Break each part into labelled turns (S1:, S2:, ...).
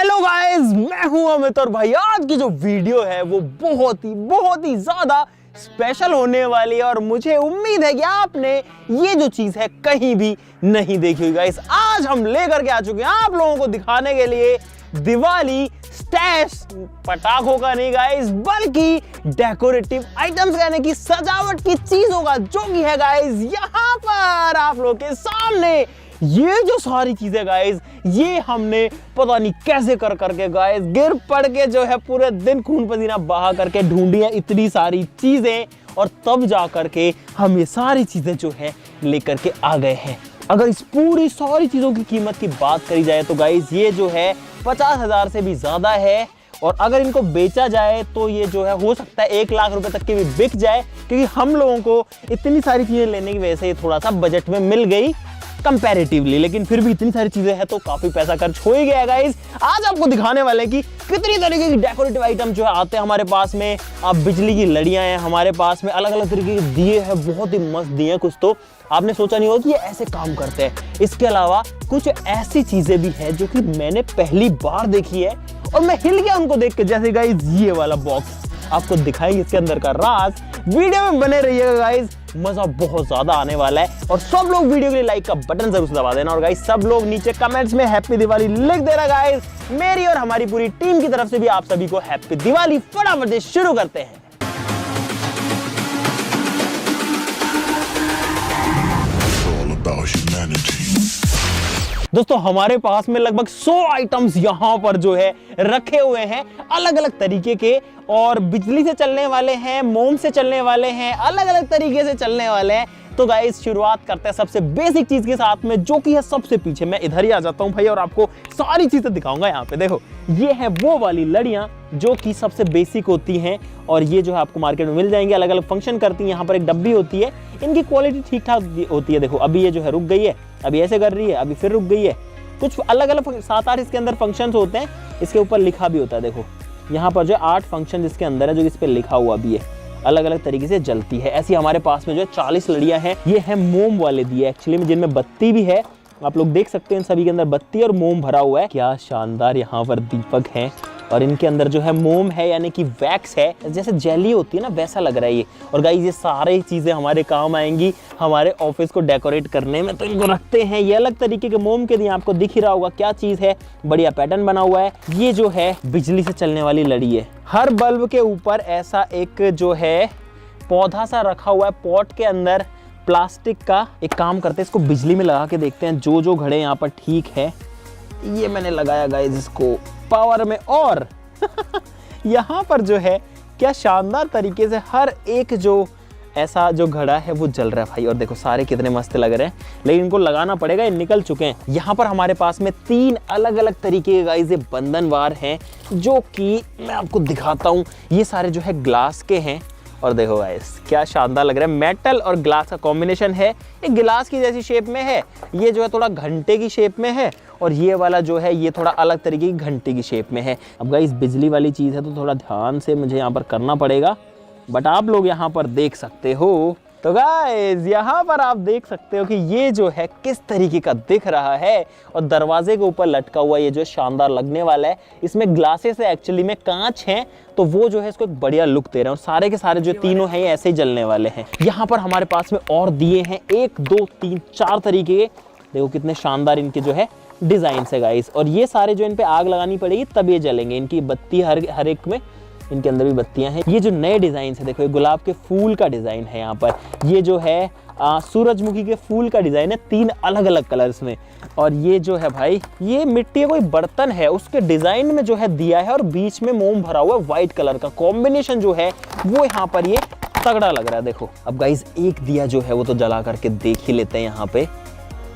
S1: Hello guys, मैं हूं अमित और भाई आज की जो वीडियो है वो बहुत ही ज्यादा स्पेशल होने वाली है और मुझे उम्मीद है कि आपने ये जो चीज है कहीं भी नहीं देखी हुई। गाइस आज हम लेकर के आ चुके हैं आप लोगों को दिखाने के लिए दिवाली स्टैश, पटाखों का नहीं गाइस बल्कि डेकोरेटिव आइटम्स यानी कि सजावट की चीजों का, जो कि है गाइस यहाँ पर आप लोगों के सामने। ये जो सारी चीजें गाइस ये हमने पता नहीं कैसे कर करके गाइस गिर पड़ के जो है पूरे दिन खून पसीना बहा करके ढूंढी है इतनी सारी चीजें, और तब जा करके हम ये सारी चीजें जो है लेकर के आ गए हैं। अगर इस पूरी सारी चीजों की कीमत की बात करी जाए तो गाइस ये जो है 50,000 से भी ज्यादा है, और अगर इनको बेचा जाए तो ये जो है हो सकता है 1 लाख रुपए तक की भी बिक जाए, क्योंकि हम लोगों को इतनी सारी चीजें लेने की वजह से ये थोड़ा सा बजट में मिल गई कंपैरेटिवली, लेकिन फिर भी इतनी सारी चीजें हैं तो काफी पैसा खर्च हो ही गया गाइस। आज आपको दिखाने वाले हैं कि कितनी तरीके की डेकोरेटिव आइटम जो है आते हैं हमारे पास में। अब बिजली की लड़ियां हैं हमारे पास में, अलग अलग तरीके के दिए हैं, बहुत ही मस्त दिए हैं। कुछ तो आपने सोचा नहीं होगा कि ये ऐसे काम करते हैं। इसके अलावा कुछ ऐसी चीजें भी है जो कि मैंने पहली बार देखी है और मैं हिल गया उनको देख के। जैसे गाइस ये वाला बॉक्स आपको दिखाएंगे इसके अंदर का राज, वीडियो में बने रहिएगा गाइस, मजा बहुत ज्यादा आने वाला है। और सब लोग वीडियो के लिए लाइक का बटन जरूर दबा देना, और गाइस सब लोग नीचे कमेंट्स में हैप्पी दिवाली लिख देना गाइस। मेरी और हमारी पूरी टीम की तरफ से भी आप सभी को हैप्पी दिवाली। फटाफट से शुरू करते हैं। दोस्तों हमारे पास में लगभग 100 आइटम्स यहाँ पर जो है रखे हुए हैं अलग अलग तरीके के, और बिजली से चलने वाले हैं, मोम से चलने वाले हैं, अलग अलग तरीके से चलने वाले हैं। तो गाइस शुरुआत करते हैं सबसे बेसिक चीज के साथ में, जो कि है सबसे पीछे। मैं इधर ही आ जाता हूँ भाई और आपको सारी चीजें दिखाऊंगा। यहाँ पे देखो ये है वो वाली लड़ियां जो कि सबसे बेसिक होती हैं, और ये जो है आपको मार्केट में मिल जाएंगी, अलग अलग फंक्शन करती हैं। यहाँ पर एक डब्बी होती है, इनकी क्वालिटी ठीक ठाक होती है। देखो अभी ये जो है रुक गई है, अभी ऐसे कर रही है, अभी फिर रुक गई है। कुछ अलग अलग 7-8 इसके अंदर फंक्शंस होते हैं। इसके ऊपर लिखा भी होता है, देखो यहाँ पर जो 8 फंक्शन इसके अंदर है, जो इस पे लिखा हुआ भी है, अलग अलग तरीके से जलती है। ऐसी हमारे पास में जो है 40 लड़ियां हैं। ये है मोम वाले दिए एक्चुअली में, जिनमें बत्ती भी है। आप लोग देख सकते हैं इन सभी के अंदर बत्ती और मोम भरा हुआ है। क्या शानदार यहाँ पर दीपक हैं, और इनके अंदर जो है मोम है यानी कि वैक्स है, जैसे जेली होती है ना वैसा लग रहा है ये। और गाइस ये सारी चीजें हमारे काम आएंगी हमारे ऑफिस को डेकोरेट करने में, तो इनको रखते हैं। ये अलग तरीके के मोम के दिए, आपको दिख ही रहा होगा क्या चीज है, बढ़िया पैटर्न बना हुआ है। ये जो है बिजली से चलने वाली लड़ी है। हर बल्ब के ऊपर ऐसा एक जो है पौधा सा रखा हुआ है, पॉट के अंदर प्लास्टिक का। एक काम करते हैं, इसको बिजली में लगा के देखते हैं जो घड़े यहाँ पर ठीक है। ये मैंने लगाया गाइस इसको पावर में, और यहाँ पर जो है क्या शानदार तरीके से हर एक जो ऐसा जो घड़ा है वो जल रहा है भाई। और देखो सारे कितने मस्त लग रहे हैं, लेकिन इनको लगाना पड़ेगा, ये निकल चुके हैं। यहाँ पर हमारे पास में 3 अलग अलग तरीके के गाइस ये बंधनवार हैं, जो कि मैं आपको दिखाता हूँ। ये सारे जो है ग्लास के हैं, और देखो गाइस क्या शानदार लग रहा है। मेटल और ग्लास का कॉम्बिनेशन है, एक गिलास की जैसी शेप में है। ये जो है थोड़ा घंटे की शेप में है, और ये वाला जो है ये थोड़ा अलग तरीके की घंटे की शेप में है। अब गाइस बिजली वाली चीज़ है तो थोड़ा ध्यान से मुझे यहाँ पर करना पड़ेगा, बट आप लोग यहाँ पर देख सकते हो। तो गाइस यहाँ पर आप देख सकते हो कि ये जो है किस तरीके का दिख रहा है, और दरवाजे के ऊपर लटका हुआ ये जो शानदार लगने वाला है। इसमें ग्लासेस है एक्चुअली में, कांच हैं, तो वो जो है इसको एक बढ़िया लुक दे रहे हैं। और सारे के सारे जो तीनों हैं ये ऐसे ही जलने वाले हैं। यहाँ पर हमारे पास में और दिए हैं 1 2 3 4 तरीके के। देखो कितने शानदार इनके जो है डिजाइन है गाइस, और ये सारे जो इन पे आग लगानी पड़ेगी तब ये जलेंगे। इनकी बत्ती हर एक में, इनके अंदर भी बत्तियां हैं। ये जो नए डिजाइन है, देखो ये गुलाब के फूल का डिजाइन है यहाँ पर। ये जो है सूरजमुखी के फूल का डिजाइन है, 3 अलग अलग कलर्स में। और ये जो है भाई ये मिट्टी का कोई बर्तन है, उसके डिजाइन में जो है दिया है, और बीच में मोम भरा हुआ है व्हाइट कलर का। कॉम्बिनेशन जो है वो यहाँ पर ये तगड़ा लग रहा है। देखो अब गाइस एक दिया जो है वो तो जला करके देख ही लेते हैं यहाँ पे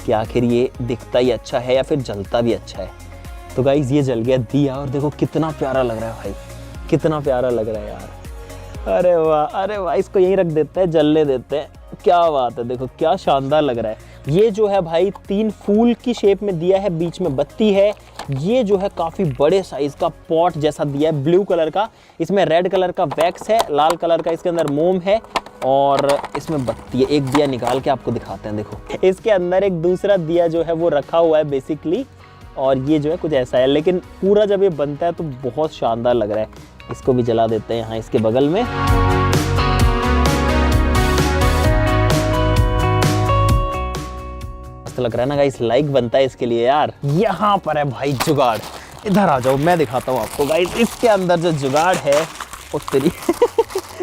S1: कि आखिर ये दिखता ही अच्छा है या फिर जलता भी अच्छा है। तो गाइस ये जल गया दिया, और देखो कितना प्यारा लग रहा है भाई, कितना प्यारा लग रहा है यार। अरे वाह, इसको यहीं रख देते हैं, जलने देते हैं। क्या बात है, देखो क्या शानदार लग रहा है। ये जो है भाई 3 फूल की शेप में दिया है, बीच में बत्ती है। ये जो है काफी बड़े साइज का पॉट जैसा दिया है, ब्लू कलर का। इसमें रेड कलर का वैक्स है, लाल कलर का इसके अंदर मोम है, और इसमें बत्ती है। एक दिया निकाल के आपको दिखाते हैं। देखो इसके अंदर एक दूसरा दिया जो है वो रखा हुआ है बेसिकली, और ये जो है कुछ ऐसा है, लेकिन पूरा जब ये बनता है तो बहुत शानदार लग रहा है। इसको भी जला देते हैं यहाँ इसके बगल में। मस्त लग रहा है ना गाइस, लाइक बनता है इसके लिए यार। यहाँ पर है भाई जुगाड़, इधर आ जाओ मैं दिखाता हूँ आपको गाइस। इसके अंदर जो जुगाड़ है उस तरीके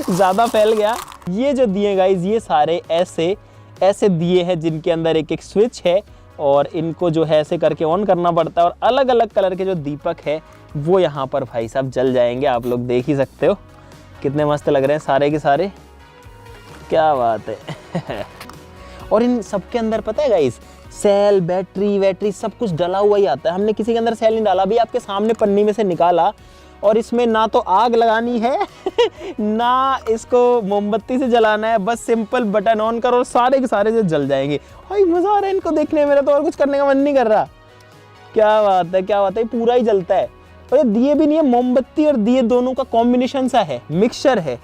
S1: ज़्यादा फैल गया। ये जो दिए गाइस, ये सारे ऐसे दिए हैं जिनके अंदर एक एक स्विच है और इनको जो है ऐसे करके ऑन करना पड़ता है और अलग अलग कलर के जो दीपक है वो यहाँ पर भाई साहब जल जाएंगे। आप लोग देख ही सकते हो कितने मस्त लग रहे हैं सारे के सारे, क्या बात है। और इन सब के अंदर पता है गाइस, सेल बैटरी सब कुछ डला हुआ ही आता है। हमने किसी के अंदर सेल नहीं डाला, अभी आपके सामने पन्नी में से निकाला और इसमें ना तो आग लगानी है ना इसको मोमबत्ती से जलाना है, बस सिंपल बटन ऑन करो और सारे के सारे जो जल जाएंगे। भाई मजा आ रहा है इनको देखने में, मेरा तो और कुछ करने का मन नहीं कर रहा। क्या बात है, क्या बात है, पूरा ही जलता है। और ये दिए भी नहीं है, मोमबत्ती और दिए दोनों का कॉम्बिनेशन सा है, मिक्सचर है।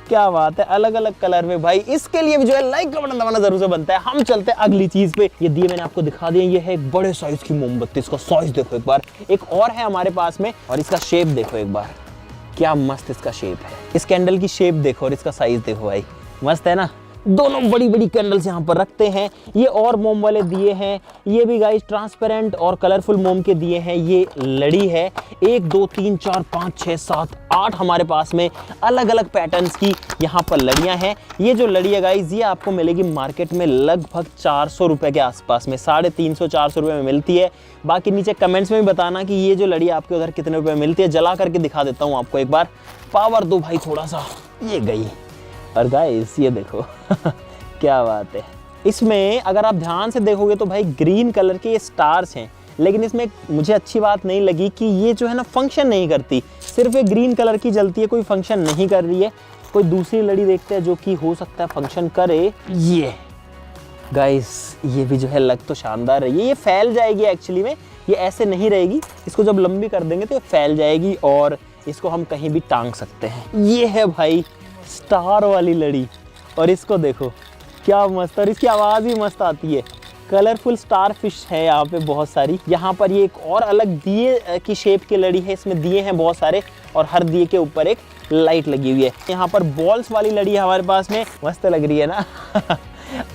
S1: क्या बात है, अलग अलग कलर में भाई। इसके लिए भी जो है लाइक का बटन दबाना जरूर से बनता है। हम चलते हैं अगली चीज पे। ये दिए मैंने आपको दिखा दिए, ये है एक बड़े साइज की मोमबत्ती। इसका साइज देखो एक बार। एक और है हमारे पास में और इसका शेप देखो एक बार, क्या मस्त इसका शेप है। इस कैंडल की शेप देखो और इसका साइज देखो भाई, मस्त है ना। दोनों बड़ी बड़ी कैंडल्स यहाँ पर रखते हैं। ये और मोम वाले दिए हैं, ये भी गाइस ट्रांसपेरेंट और कलरफुल मोम के दिए हैं। ये लड़ी है, 1 2 3 4 5 6 7 8 हमारे पास में अलग अलग पैटर्न्स की यहाँ पर लड़ियाँ हैं। ये जो लड़ी है गाइस, ये आपको मिलेगी मार्केट में लगभग 400 रुपये के आसपास में, 350 400 रुपये में मिलती है। बाकी नीचे कमेंट्स में भी बताना कि ये जो लड़ी आपके उधर कितने रुपये में मिलती है। जला करके दिखा देता हूँ आपको एक बार। पावर दो भाई थोड़ा सा, ये गई। और गाइस ये देखो क्या बात है। इसमें अगर आप ध्यान से देखोगे तो भाई ग्रीन कलर के ये स्टार्स हैं, लेकिन इसमें मुझे अच्छी बात नहीं लगी कि ये जो है ना फंक्शन नहीं करती, सिर्फ ये ग्रीन कलर की जलती है, कोई फंक्शन नहीं कर रही है। कोई दूसरी लड़ी देखते हैं जो कि हो सकता है फंक्शन करे। ये गाइस ये भी जो है लग तो शानदार है। ये फैल जाएगी एक्चुअली में, ये ऐसे नहीं रहेगी। इसको जब लंबी कर देंगे तो ये फैल जाएगी और इसको हम कहीं भी टांग सकते हैं। ये है भाई स्टार वाली लड़ी और इसको देखो क्या मस्त, और इसकी आवाज़ भी मस्त आती है। कलरफुल स्टार फिश है यहाँ पे बहुत सारी। यहाँ पर ये एक और अलग दिए की शेप की लड़ी है, इसमें दिए हैं बहुत सारे और हर दिए के ऊपर एक लाइट लगी हुई है। यहाँ पर बॉल्स वाली लड़ी है हमारे पास में, मस्त लग रही है ना।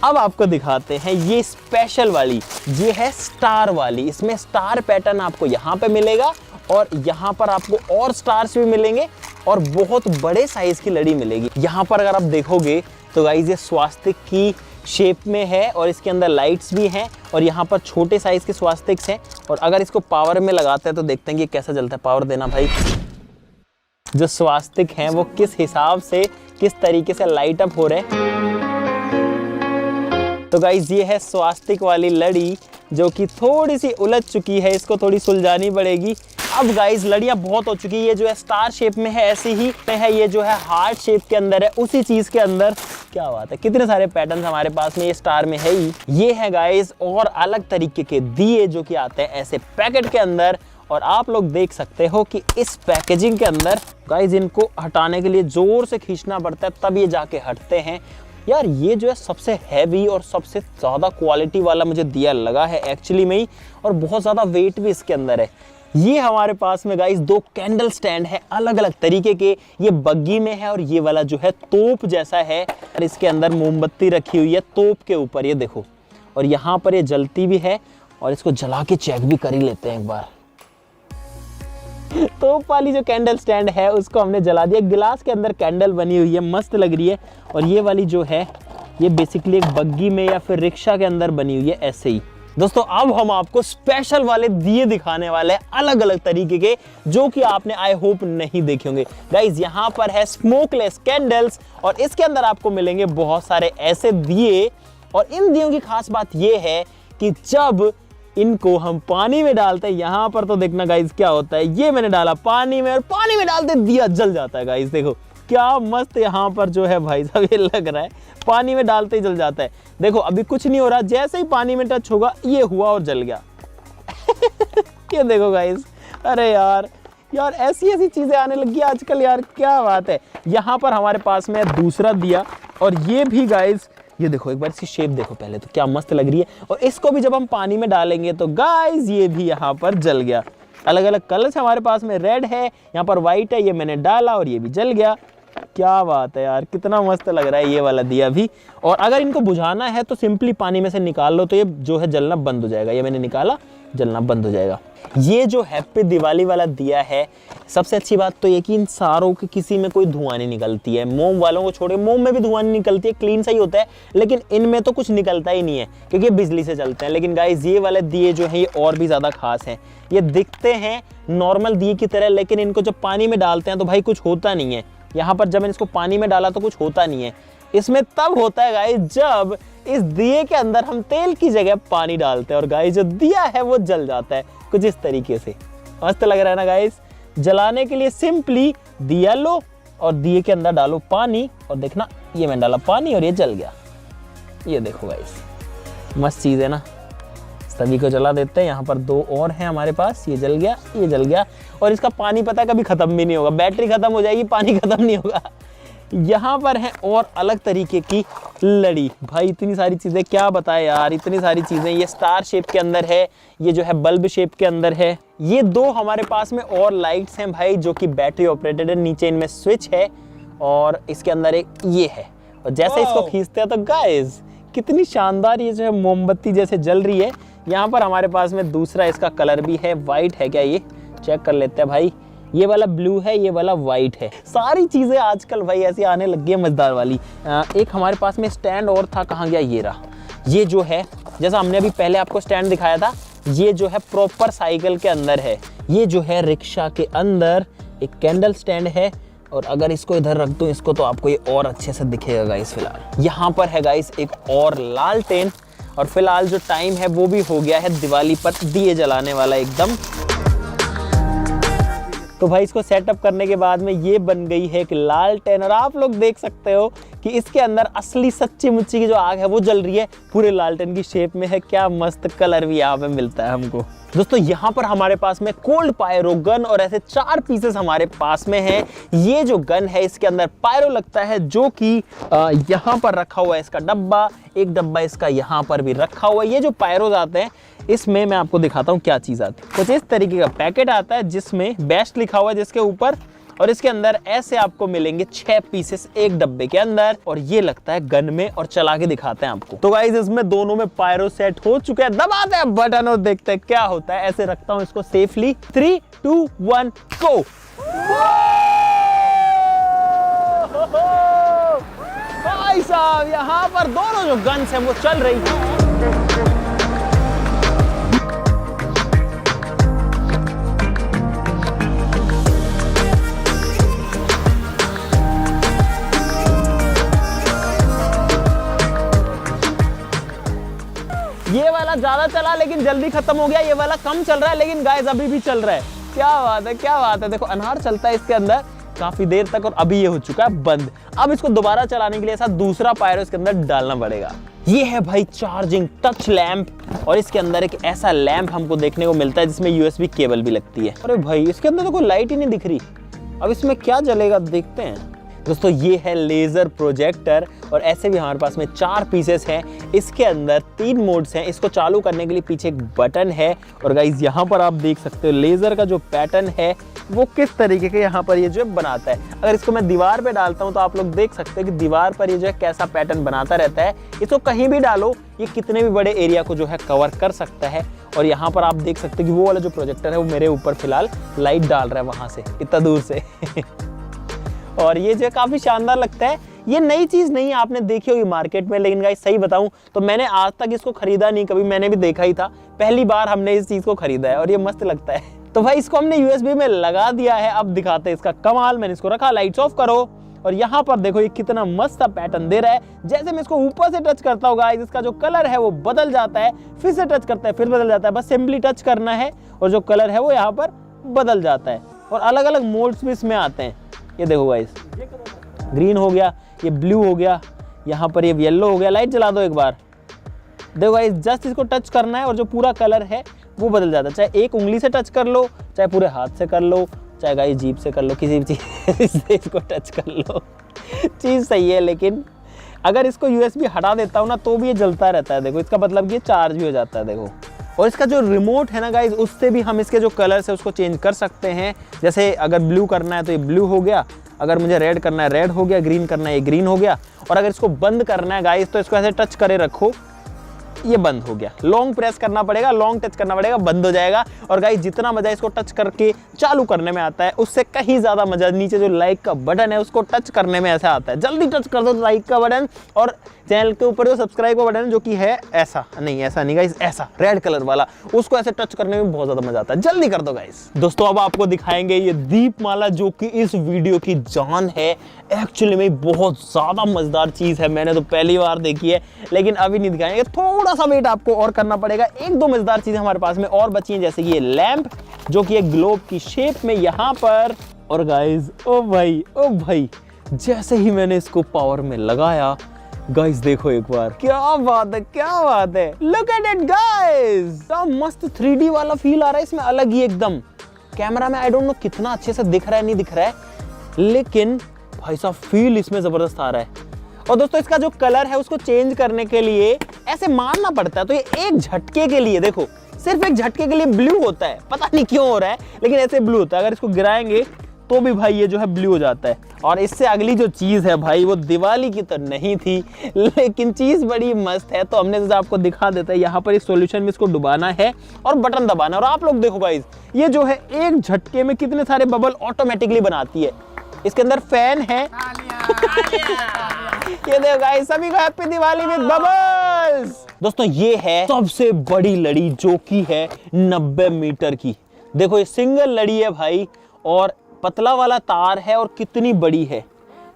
S1: अब आपको दिखाते हैं ये स्पेशल वाली, ये है स्टार वाली। इसमें स्टार पैटर्न आपको यहाँ पे मिलेगा और यहाँ पर आपको और स्टार्स भी मिलेंगे और बहुत बड़े साइज की लड़ी मिलेगी। यहाँ पर अगर आप देखोगे तो गाइस ये स्वास्तिक की शेप में है और इसके अंदर लाइट्स भी हैं और यहाँ पर छोटे साइज के स्वास्तिक्स हैं। और अगर इसको पावर में लगाते हैं तो देखते हैं कि कैसा जलता है। पावर देना भाई। जो स्वास्तिक हैं वो किस हिसाब से, किस तरीके से लाइट अप हो रहे हैं। तो गाइस ये है स्वास्तिक वाली लड़ी जो कि थोड़ी सी उलझ चुकी है, इसको थोड़ी सुलझानी पड़ेगी। अब गाइस लड़ियाँ बहुत हो चुकी है। ये जो है स्टार शेप में है, ऐसी ही है। ये जो है हार्ट शेप के अंदर है, उसी चीज के अंदर। क्या बात है, कितने सारे पैटर्न्स हमारे पास में ये स्टार में है ही। ये है गाइस और अलग तरीके के दिए जो कि आते हैं ऐसे पैकेट के अंदर। और आप लोग देख सकते हो कि इस पैकेजिंग के अंदर गाइस इनको हटाने के लिए जोर से खींचना पड़ता है, तब ये जाके हटते हैं। यार ये जो है सबसे हैवी और सबसे ज़्यादा क्वालिटी वाला मुझे दिया लगा है एक्चुअली में ही, और बहुत ज़्यादा वेट भी इसके अंदर है। ये हमारे पास में गाइस 2 कैंडल स्टैंड है अलग अलग तरीके के। ये बग्गी में है और ये वाला जो है तोप जैसा है और इसके अंदर मोमबत्ती रखी हुई है तोप के ऊपर, ये देखो। और यहाँ पर ये जलती भी है और इसको जला के चेक भी कर ही लेते हैं एक बार। तोप वाली जो कैंडल स्टैंड है उसको हमने जला दिया। गिलास के अंदर कैंडल बनी हुई है, मस्त लग रही है। और ये वाली जो है ये बेसिकली एक बग्गी में या फिर रिक्शा के अंदर बनी हुई है, ऐसे ही। दोस्तों अब हम आपको स्पेशल वाले दिए दिखाने वाले हैं अलग अलग तरीके के, जो कि आपने आई होप नहीं देखे होंगे। गाइज यहाँ पर है स्मोकलेस कैंडल्स और इसके अंदर आपको मिलेंगे बहुत सारे ऐसे दिए। और इन दियों की खास बात ये है कि जब इनको हम पानी में डालते हैं, यहाँ पर तो देखना गाइज क्या होता है। ये मैंने डाला पानी में और पानी में डालते दिया जल जाता है। गाइज देखो क्या मस्त यहाँ पर जो है भाई साहब, ये लग रहा है पानी में डालते ही जल जाता है। देखो अभी कुछ नहीं हो रहा, जैसे ही पानी में टच होगा ये हुआ और जल गया। ये देखो गाइस, अरे यार ऐसी चीजें आने लगी आजकल यार, क्या बात है। यहाँ पर हमारे पास में दूसरा दिया और ये भी गाइस ये देखो एक बार इसकी शेप देखो पहले तो, क्या मस्त लग रही है। और इसको भी जब हम पानी में डालेंगे तो गाइस ये भी यहाँ पर जल गया। अलग अलग कलर्स हमारे पास में, रेड है, यहाँ पर व्हाइट है, ये मैंने डाला और ये भी जल गया। क्या बात है यार, कितना मस्त लग रहा है ये वाला दिया भी। और अगर इनको बुझाना है तो सिंपली पानी में से निकाल लो तो ये जो है जलना बंद हो जाएगा। ये मैंने निकाला, जलना बंद हो जाएगा। ये जो हैप्पी दिवाली वाला दिया है, सबसे अच्छी बात तो ये कि इन सारों के किसी में कोई धुआं नहीं निकलती है। मोम वालों को छोड़े, मोम में भी धुआं नहीं निकलती है, क्लीन सा ही होता है, लेकिन इनमें तो कुछ निकलता ही नहीं है क्योंकि ये बिजली से चलते हैं। लेकिन गाइस ये वाले दिए जो है ये और भी ज़्यादा खास हैं। ये दिखते हैं नॉर्मल दिए की तरह, लेकिन इनको जब पानी में डालते हैं तो भाई कुछ होता नहीं है। यहाँ पर जब मैंने इसको पानी में डाला तो कुछ होता नहीं है। इसमें तब होता है गाइस जब इस दिए के अंदर हम तेल की जगह पानी डालते हैं और गाइस जो दिया है वो जल जाता है कुछ इस तरीके से। मस्त लग रहा है ना गाइस। जलाने के लिए सिंपली दिया लो और दिए के अंदर डालो पानी और देखना ये मैंने डाला पानी और ये जल गया। ये देखो गाइस, मस्त चीज़ है ना। सभी को जला देते हैं। यहाँ पर 2 और हैं हमारे पास। ये जल गया, ये जल गया। और इसका पानी पता है कभी ख़त्म भी नहीं होगा, बैटरी ख़त्म हो जाएगी, पानी ख़त्म नहीं होगा। यहाँ पर है और अलग तरीके की लड़ी। भाई इतनी सारी चीज़ें क्या बताएं यार, इतनी सारी चीज़ें। ये स्टार शेप के अंदर है, ये जो है बल्ब शेप के अंदर है। ये 2 हमारे पास में और लाइट्स हैं भाई जो कि बैटरी ऑपरेटेड है। नीचे इनमें स्विच है और इसके अंदर एक ये है। और जैसे इसको खींचते हैं तो गाइस कितनी शानदार ये जो है मोमबत्ती जैसे जल रही है। यहाँ पर हमारे पास में दूसरा इसका कलर भी है, वाइट है क्या, ये चेक कर लेते हैं भाई। ये वाला ब्लू है, ये वाला वाइट है। सारी चीज़ें आजकल भाई ऐसी आने लग गई है मज़ेदार वाली। एक हमारे पास में स्टैंड और था, कहाँ गया, ये रहा। ये जो है जैसा हमने अभी पहले आपको स्टैंड दिखाया था, ये जो है प्रॉपर साइकिल के अंदर है। ये जो है रिक्शा के अंदर एक कैंडल स्टैंड है। और अगर इसको इधर रख दूँ इसको तो आपको ये और अच्छे से दिखेगा गाइस। फिलहाल यहाँ पर है गाइस एक और लालटेन। और फिलहाल जो टाइम है वो भी हो गया है दिवाली पर दिए जलाने वाला एकदम। तो भाई इसको सेटअप करने के बाद में ये बन गई है एक लालटेन। और आप लोग देख सकते हो कि इसके अंदर असली सच्ची मुच्ची की जो आग है वो जल रही है, पूरे लालटेन की शेप में है। क्या मस्त कलर भी यहाँ पे मिलता है हमको। दोस्तों यहाँ पर हमारे पास में कोल्ड पायरो गन और ऐसे 4 पीसेस हमारे पास में हैं। ये जो गन है इसके अंदर पायरो लगता है जो कि यहाँ पर रखा हुआ है इसका डब्बा, एक डब्बा इसका यहाँ पर भी रखा हुआ है। ये जो पायरोज आते हैं इसमें मैं आपको दिखाता हूँ क्या चीज़ आती है। कुछ इस तरीके का पैकेट आता है जिसमें बेस्ट लिखा हुआ है जिसके ऊपर, और इसके अंदर ऐसे आपको मिलेंगे 6 पीसेस एक डब्बे के अंदर। और ये लगता है गन में, और चला के दिखाते हैं आपको। तो गाइस इसमें दोनों में पायरो सेट हो चुका है। दबाते हैं बटन और देखते हैं क्या होता है। ऐसे रखता हूं इसको सेफली। 3, 2, 1 गो। भाई साहब यहाँ पर दोनों जो गन्स हैं वो चल रही है। ये वाला ज्यादा चला लेकिन जल्दी खत्म हो गया, ये वाला कम चल रहा है लेकिन गाइस अभी भी चल रहा है। क्या बात है, क्या बात है। देखो अनहार चलता है इसके अंदर काफी देर तक और अभी ये हो चुका है बंद। अब इसको दोबारा चलाने के लिए ऐसा दूसरा पायरो इसके अंदर डालना पड़ेगा। ये है भाई चार्जिंग टच लैंप। और इसके अंदर एक ऐसा लैंप हमको देखने को मिलता है जिसमें यूएसबी केबल भी लगती है। अरे भाई इसके अंदर तो कोई लाइट ही नहीं दिख रही। अब इसमें क्या जलेगा देखते हैं। दोस्तों ये है लेजर प्रोजेक्टर। और ऐसे भी हमारे पास में 4 पीसेस हैं। इसके अंदर 3 मोड्स हैं। इसको चालू करने के लिए पीछे एक बटन है। और गाइस यहाँ पर आप देख सकते हो लेजर का जो पैटर्न है वो किस तरीके के यहाँ पर ये जो बनाता है। अगर इसको मैं दीवार पे डालता हूँ तो आप लोग देख सकते हैं कि दीवार पर ये जो है कैसा पैटर्न बनाता रहता है। इसको कहीं भी डालो ये कितने भी बड़े एरिया को जो है कवर कर सकता है। और यहाँ पर आप देख सकते हैं कि वो वाला जो प्रोजेक्टर है वो मेरे ऊपर फिलहाल लाइट डाल रहा है वहाँ से, इतना दूर से। और ये जो काफी शानदार लगता है। ये नई चीज नहीं है, आपने देखी होगी मार्केट में, लेकिन गाइस सही बताऊं तो मैंने आज तक इसको खरीदा नहीं कभी। मैंने भी देखा ही था, पहली बार हमने इस चीज को खरीदा है और ये मस्त लगता है। तो भाई इसको हमने यूएसबी में लगा दिया है। अब दिखाते हैं इसका कमाल। मैंने इसको रखा, लाइट्स ऑफ करो और यहाँ पर देखो ये कितना मस्त सा पैटर्न दे रहा है। जैसे मैं इसको ऊपर से टच करता हूँ गाइस इसका जो कलर है वो बदल जाता है, फिर से टच करता है फिर बदल जाता है। बस सिंपली टच करना है और जो कलर है वो यहाँ पर बदल जाता है। और अलग अलग मोड्स भी इसमें आते हैं। ये देखो गाइस, ग्रीन हो गया, ये ब्लू हो गया, यहाँ पर ये येलो हो गया। लाइट जला दो एक बार, देखो गाइस जस्ट इसको टच करना है और जो पूरा कलर है वो बदल जाता है। चाहे एक उंगली से टच कर लो, चाहे पूरे हाथ से कर लो, चाहे गाइस जीभ से कर लो, किसी भी चीज़ से इसको टच कर लो। चीज़ सही है लेकिन अगर इसको USB हटा देता हूँ ना तो भी ये जलता रहता है। देखो इसका मतलब कि ये चार्ज भी हो जाता है। देखो, और इसका जो रिमोट है ना गाइज, उससे भी हम इसके जो कलर्स है उसको चेंज कर सकते हैं। जैसे अगर ब्लू करना है तो ये ब्लू हो गया, अगर मुझे रेड करना है रेड हो गया, ग्रीन करना है ये ग्रीन हो गया, और अगर इसको बंद करना है गाइज तो इसको ऐसे टच करे रखो, ये बंद हो गया। लॉन्ग प्रेस करना पड़ेगा, लॉन्ग टच करना पड़ेगा, बंद हो जाएगा। और गाइस जितना मजा इसको टच करके चालू करने में आता है उससे कहीं ज्यादा मजा नीचे जो लाइक का बटन है उसको टच करने में ऐसा आता है। जल्दी टच कर दो लाइक का बटन, और चैनल के ऊपर जो सब्सक्राइब का बटन जो कि है ऐसा नहीं गाइस, ऐसा रेड कलर वाला, उसको ऐसे टच करने में बहुत ज्यादा मजा आता है। जल्दी कर दो गाइस। दोस्तों अब आपको दिखाएंगे ये दीपमाला जो कि इस वीडियो की जान है। एक्चुअली में बहुत ज्यादा मजेदार चीज है, मैंने तो पहली बार देखी है, लेकिन अभी नहीं दिखाएंगे, थोड़ा सा वेट आपको और करना पड़ेगा। एक दो मजेदार चीजें हमारे पास में और बची हैं, जैसे कि ये लैंप जो कि एक ग्लोब की शेप में यहाँ पर। और गाइस ओ भाई जैसे ही मैंने इसको पावर में लगाया गाइस, देखो एक बार, क्या बात है, लुक एट इट गाइस। क्या मस्त 3D वाला फील आ रहा है इसमें, अलग ही एकदम। कैमरा में आई डोंट नो कितना अच्छे से दिख रहा है नहीं दिख रहा है, लेकिन भाई साहब फील इसमें जबरदस्त आ रहा है। और दोस्तों इसका जो कलर है उसको चेंज करने के लिए ऐसे मारना पड़ता है, तो ये एक झटके के लिए, देखो सिर्फ एक झटके के लिए ब्लू होता है, पता नहीं क्यों हो रहा है लेकिन ऐसे ब्लू होता है। अगर इसको गिराएंगे तो भी भाई ये जो है ब्लू हो जाता है। और इससे अगली जो चीज है भाई वो दिवाली की तो नहीं थी, लेकिन चीज बड़ी मस्त है, तो हमने जैसे आपको दिखा देता है। यहाँ पर इस सॉल्यूशन में इसको डुबाना है और बटन दबाना, और आप लोग देखो गाइस ये जो है एक झटके में कितने सारे बबल ऑटोमेटिकली बनाती है। इसके अंदर फैन है ये देखो गाइस, सभी को हैप्पी दिवाली विद बबल्स। दोस्तों ये है सबसे बड़ी लड़ी जो की है 90 मीटर की। देखो ये सिंगल लड़ी है भाई, और पतला वाला तार है, और कितनी बड़ी है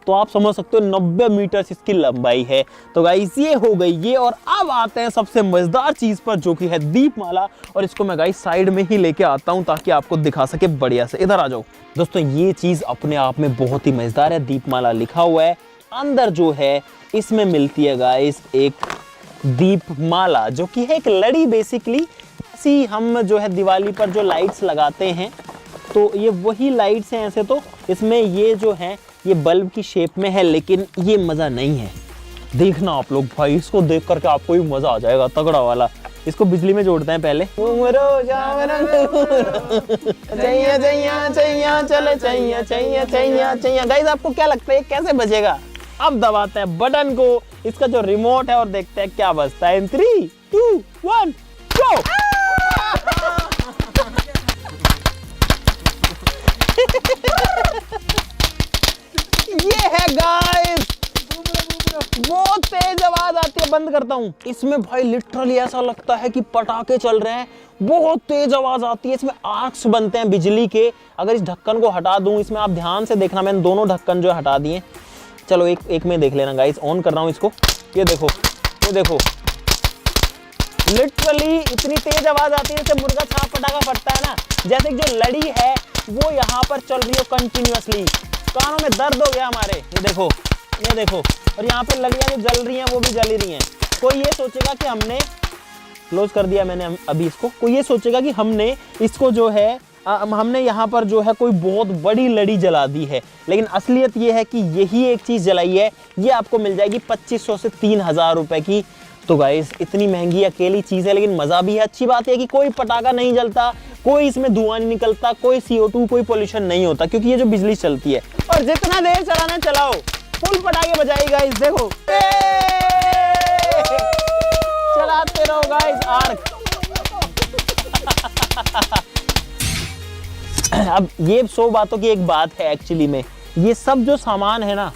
S1: तो आप समझ सकते हो 90 मीटर इसकी लंबाई है। तो गाइस ये हो गई ये, और अब आते हैं सबसे मजेदार चीज पर जो कि है दीपमाला। और इसको मैं गाइस साइड में ही लेके आता हूं ताकि आपको दिखा सके बढ़िया से। इधर आ जाओ दोस्तों, ये चीज अपने आप में बहुत ही मजेदार है। दीपमाला लिखा हुआ है, अंदर जो है इसमें मिलती है गाइस एक दीपमाला जो कि है एक लड़ी बेसिकली। ऐसी हम जो है दिवाली पर जो लाइट्स लगाते हैं तो ये वही लाइट्स हैं ऐसे, तो इसमें ये जो है ये बल्ब की शेप में है, लेकिन ये मजा नहीं है। देखना आप लोग भाई, इसको देख करके आपको भी मजा आ जाएगा तगड़ा वाला। इसको बिजली में जोड़ते हैं पहले। गाइस आपको क्या लगता है कैसे बजेगा? अब दबाते हैं बटन को, इसका जो रिमोट है, और देखते हैं क्या बजता है। 3, 2, 1 गो। ये है गाइस, बहुत तेज आवाज आती है। बंद करता हूं। इसमें भाई लिटरली ऐसा लगता है कि पटाखे चल रहे हैं, बहुत तेज आवाज आती है। इसमें आर्क्स बनते हैं बिजली के। अगर इस ढक्कन को हटा दूं, इसमें आप ध्यान से देखना, मैंने दोनों ढक्कन जो हटा दिए। चलो एक में देख लेना गाइस। ऑन कर रहा हूं इसको, ये देखो लिटरली इतनी तेज आवाज आती है जैसे मुर्गा छाप पटाखा फटता है ना, जैसे कि जो लड़ी है वो यहाँ पर चल रही हो कंटिन्यूअसली। कानों में दर्द हो गया हमारे। ये देखो, और यहाँ पे लड़ियाँ जो जल रही हैं वो भी जल रही हैं। कोई ये सोचेगा कि हमने क्लोज कर दिया मैंने अभी इसको, कोई ये सोचेगा कि हमने इसको जो है हमने यहाँ पर जो है कोई बहुत बड़ी लड़ी जला दी है, लेकिन असलियत ये है कि यही एक चीज जलाई है। ये आपको मिल जाएगी 2500 से 3000 रुपए की। तो गाइस इतनी महंगी अकेली चीज है, लेकिन मजा भी है। अच्छी बात है कि कोई पटाखा नहीं जलता, कोई इसमें धुआं नहीं निकलता, कोई CO2 कोई पोल्यूशन नहीं होता, क्योंकि ये जो बिजली चलती है। और जितना देर चलाना चलाओ, फुल पटाखे बजाई गाइस। देखो चलाते रहो गाइस आर्क। अब ये 100 बातों की एक बात है एक्चुअली में। ये सब जो सामान है ना,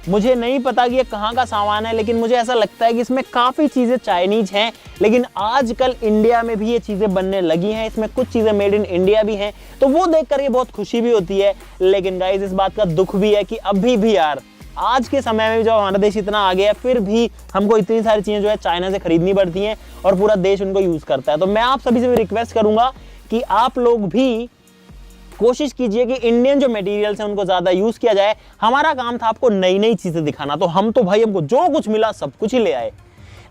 S1: मुझे नहीं पता कि ये कहाँ का सामान है, लेकिन मुझे ऐसा लगता है कि इसमें काफ़ी चीज़ें चाइनीज हैं, लेकिन आजकल इंडिया में भी ये चीज़ें बनने लगी हैं। इसमें कुछ चीज़ें मेड इन इंडिया भी हैं, तो वो देख कर ये बहुत खुशी भी होती है। लेकिन गाइस इस बात का दुख भी है कि अभी भी यार आज के समय में जब हमारा देश इतना आगे है, फिर भी हमको इतनी सारी चीज़ें जो है चाइना से खरीदनी पड़ती हैं, और पूरा देश उनको यूज़ करता है। तो मैं आप सभी से रिक्वेस्ट करूँगा कि आप लोग भी कोशिश कीजिए कि इंडियन जो मटेरियल्स हैं उनको ज्यादा यूज किया जाए। हमारा काम था आपको नई नई चीजें दिखाना, तो हम तो भाई हमको जो कुछ मिला सब कुछ ही ले आए।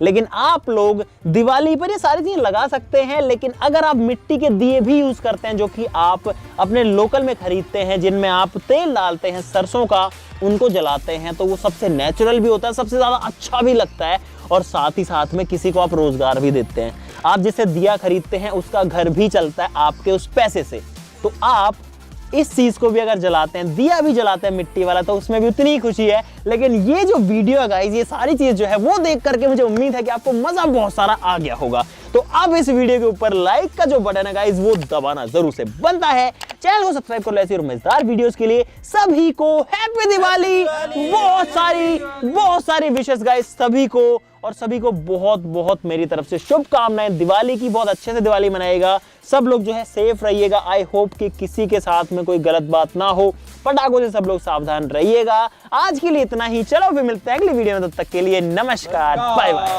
S1: लेकिन आप लोग दिवाली पर ये सारी चीजें लगा सकते हैं, लेकिन अगर आप मिट्टी के दिए भी यूज करते हैं जो कि आप अपने लोकल में खरीदते हैं, जिनमें आप तेल डालते हैं सरसों का, उनको जलाते हैं तो वो सबसे नेचुरल भी होता है, सबसे ज्यादा अच्छा भी लगता है, और साथ ही साथ में किसी को आप रोजगार भी देते हैं। आप जिससे दिया खरीदते हैं उसका घर भी चलता है आपके उस पैसे से। तो आप इस चीज को भी अगर जलाते हैं, दिया भी जलाते हैं मिट्टी वाला, तो उसमें भी उतनी ही खुशी है। लेकिन ये जो वीडियो है गाइस, ये सारी चीज जो है वो देख करके मुझे उम्मीद है कि आपको मजा बहुत सारा आ गया होगा। तो अब इस वीडियो के ऊपर लाइक का जो बटन है गाइस वो दबाना जरूर से बनता है। चैनल को सब्सक्राइब कर लो ऐसी और मजेदार वीडियोस के लिए। सभी को हैप्पी दिवाली, बहुत सारी विशेस गाइस सभी को, और सभी को बहुत बहुत मेरी तरफ से शुभकामनाएं दिवाली की। बहुत अच्छे से दिवाली मनाएगा, सब लोग जो है सेफ रहिएगा। आई होप कि किसी के साथ में कोई गलत बात ना हो, पटाखों से सब लोग सावधान रहिएगा। आज के लिए इतना ही, चलो फिर मिलते हैं अगली वीडियो में, तब तक के लिए नमस्कार, बाय बाय।